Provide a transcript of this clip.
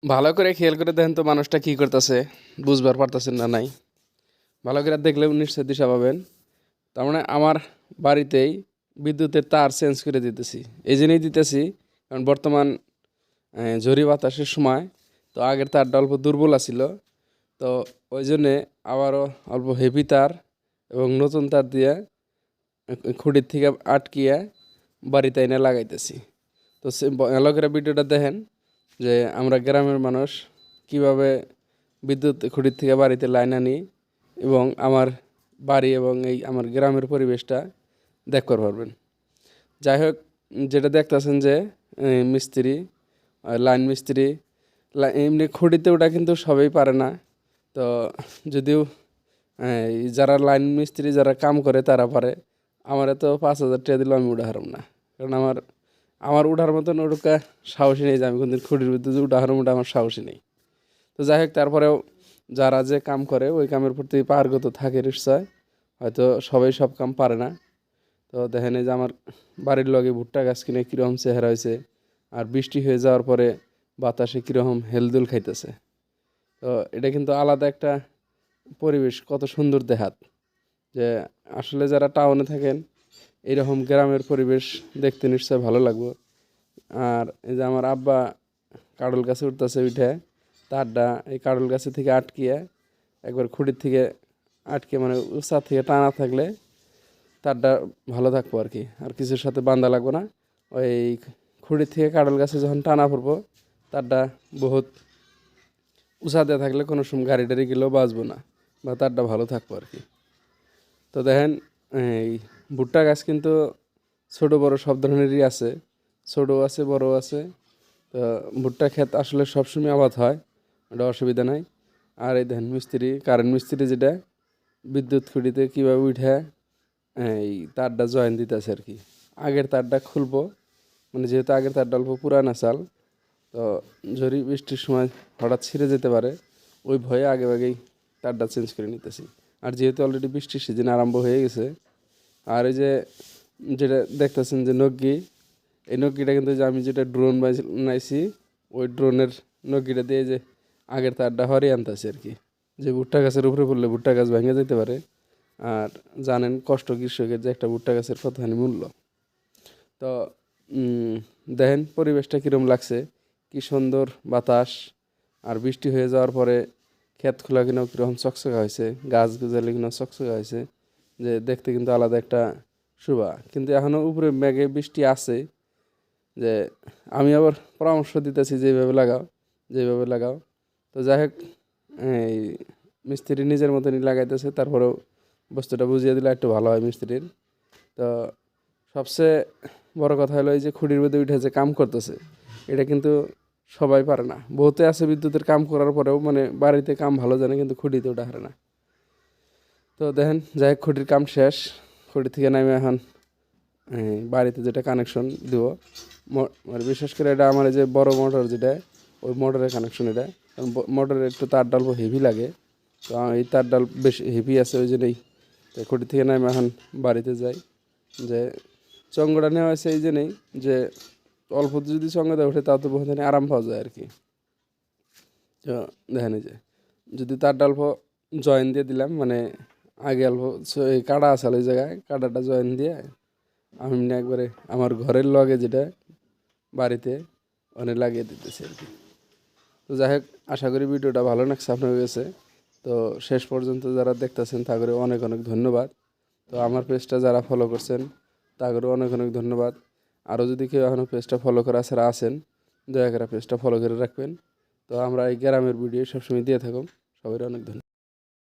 ভালো করে খেয়াল করে দেখেন তো মানুষটা কি করতেছে, বুঝবার পারতেছেন না নাই? ভালো করে দেখলে নিশ্চয় দিশা পাবেন। তার মানে আমার বাড়িতেই বিদ্যুতের তার চেঞ্জ করে দিতেছি। এই জন্যই দিতেছি কারণ বর্তমান ঝড়ি বাতাসের সময় তো আগের তারটা অল্প দুর্বল আছিল, তো ওই জন্যে আবারও অল্প হেভি তার এবং নতুন তার দিয়ে খুঁটির থেকে আটকিয়ে বাড়িতে এনে লাগাইতেছি। তো সে ভালো করে ভিডিওটা দেখেন যে আমরা গ্রামের মানুষ কিভাবে বিদ্যুৎ খুঁটির থেকে বাড়িতে লাইন আনি এবং আমার বাড়ি এবং এই আমার গ্রামের পরিবেশটা দেখতে পারবেন। যাই হোক, যেটা দেখতেছেন যে মিস্ত্রি, লাইন মিস্ত্রি, এমনি খুঁটিতে ওটা কিন্তু সবাই পারে না। তো যদিও যারা লাইন মিস্ত্রি যারা কাম করে তারা পারে, আমার তো 5,000 টাকা দিলেও আমি উঠা হারাম না, কারণ আমার আমার উঠার মতন ওটা সাহসী নেই যে আমি কোনদিন খুঁটির ভিতরে যে উঠা হারাম, ওটা আমার সাহসী নেই। তো যাই হোক, তারপরেও যারা যে কাম করে ওই কামের প্রতি পারগত থাকে নিশ্চয়, হয়তো সবাই সব কাম পারে না। তো দেখেন এই যে আমার বাড়ির লগে ভুট্টা গাছ কিনে কীরকম চেহারা হয়েছে, আর বৃষ্টি হয়ে যাওয়ার পরে বাতাসে কীরকম হেলদুল খাইতেছে। তো এটা কিন্তু আলাদা একটা পরিবেশ, কত সুন্দর দেখাত। যে আসলে যারা টাউনে থাকেন এইরকম গ্রামের পরিবেশ দেখতে নিশ্চয় ভালো লাগবে। আর এই যে আমার আব্বা কাডল গাছে উঠতেছে, উঠে তারটা এই কাডল গাছে থেকে আটকিয়ে একবার খুঁটির থেকে আটকে মানে উঁচা থেকে টানা থাকলে তারটা ভালো থাকবো আর কি, আর কিছুর সাথে বান্ধা লাগবো না। ওই খুঁটির থেকে কাডল গাছে যখন টানা পড়বো তারটা বহুত উঁচা দিয়ে থাকলে কোনো সময় গাড়ি টাড়ি গেলেও বাঁচবো না, বা তারটা ভালো থাকবো আর কি। তো দেখেন এই ভুট্টা গাছ কিন্তু ছোটো বড়ো সব ধরনেরই আছে, ছোটো আছে বড় আছে। তো ভুট্টা ক্ষেত আসলে সবসময় আবাদ হয়, ওটা অসুবিধা নাই। আর এই দেখেন মিস্ত্রি, কারেন্ট মিস্ত্রি যেটা বিদ্যুৎ খুঁটিতে কীভাবে উঠে এই তারটা জয়েন দিতেছে আর কি। আগের তারটা খুলবো, মানে যেহেতু আগের তারটা অল্প পুরানা চাল, তো ঝড়ি বৃষ্টির সময় হঠাৎ ছিঁড়ে যেতে পারে, ওই ভয়ে আগে আগেই তারটা চেঞ্জ করে নিতেছি। আর যেহেতু অলরেডি বৃষ্টির সিজন আরম্ভ হয়ে গেছে, আর এই যে যেটা দেখতেছেন যে নগ্গি, এই নগ্গিটা কিন্তু যে আমি যেটা ড্রোন বানাইছি ওই ড্রোনের নগ্গিটা দিয়ে যে আগের তারটা হরিয়ে আনতেছি আর কি, যে ভুট্টা গাছের উপরে পড়লে ভুট্টা গাছ ভেঙে যেতে পারে। আর জানেন কষ্ট কৃষকের যে একটা ভুট্টা গাছের কতখানি মূল্য। তো দেখেন পরিবেশটা কীরকম লাগছে, কি সুন্দর বাতাস, আর বৃষ্টি হয়ে যাওয়ার পরে ক্ষেত খোলা কিনাও কীরকম চকচকা হয়েছে, গাছ গাছালি কিনাও চকচকা হয়েছে, যে দেখতে কিন্তু আলাদা একটা শোভা। কিন্তু এখনও উপরে মেঘে বৃষ্টি আছে, যে আমি আবার পরামর্শ দিতেছি যেভাবে লাগাও, যেভাবে লাগাও। তো যাই হোক, এই মিস্ত্রি নিজের মতনই লাগাইতেছে, তারপরেও বস্তুটা বুঝিয়ে দিলে একটু ভালো হয় মিস্ত্রির। তো সবচেয়ে বড় কথা হলো এই যে খুঁটির মধ্যে উঠে যে কাম করতেছে, এটা কিন্তু সবাই পারে না। বহুতে আছে বিদ্যুতের কাম করার পরেও মানে বাড়িতে কাম ভালো জানে, কিন্তু খুঁটিতে ওঠা হারে না। তো দেখেন যাই হোক, খুঁটির কাম শেষ, খুঁটি থেকে নামে এখন বাড়িতে যেটা কানেকশন দিব, মানে বিশেষ করে এটা আমার এই যে বড় মোটর যেটা, ওই মোটরের কানেকশন এটা। কারণ মোটরের একটু তার ডাল হেভি লাগে, তো এই তার ডাল বেশ হেভি আছে ওই জন্যই। তো খুঁটি থেকে নামে এখন বাড়িতে যাই, যে চঙ্গটা নেওয়া হয়েছে এই জন্যই যে অল্প যদি চঙ্গা ওঠে তাও তো বহুত আরাম পাওয়া যায় আর কি। তো দেখেন এই যে যদি তার অল্প জয়েন দিয়ে দিলাম, মানে আগে অল্প এই কাটা আছে ওই জায়গায় কাটাটা জয়েন দিয়ে আমি একবারে আমার ঘরের লগে যেটা বাড়িতে অনেক লাগিয়ে দিতেছি আর কি। তো যাই হোক, আশা করি ভিডিওটা ভালো লাগছে আপনার কাছে। তো শেষ পর্যন্ত যারা দেখতেছেন তাদের অনেক অনেক ধন্যবাদ। তো আমার পেজটা যারা ফলো করছেন তাদেরও অনেক অনেক ধন্যবাদ। আরও যদি কেউ এখনও পেজটা ফলো করা ছাড়া আছেন, দয়া করে পেজটা ফলো করে রাখবেন। তো আমরা এই গ্রামের ভিডিও সবসময় দিয়ে থাকুন। সবাই অনেক ধন্যবাদ।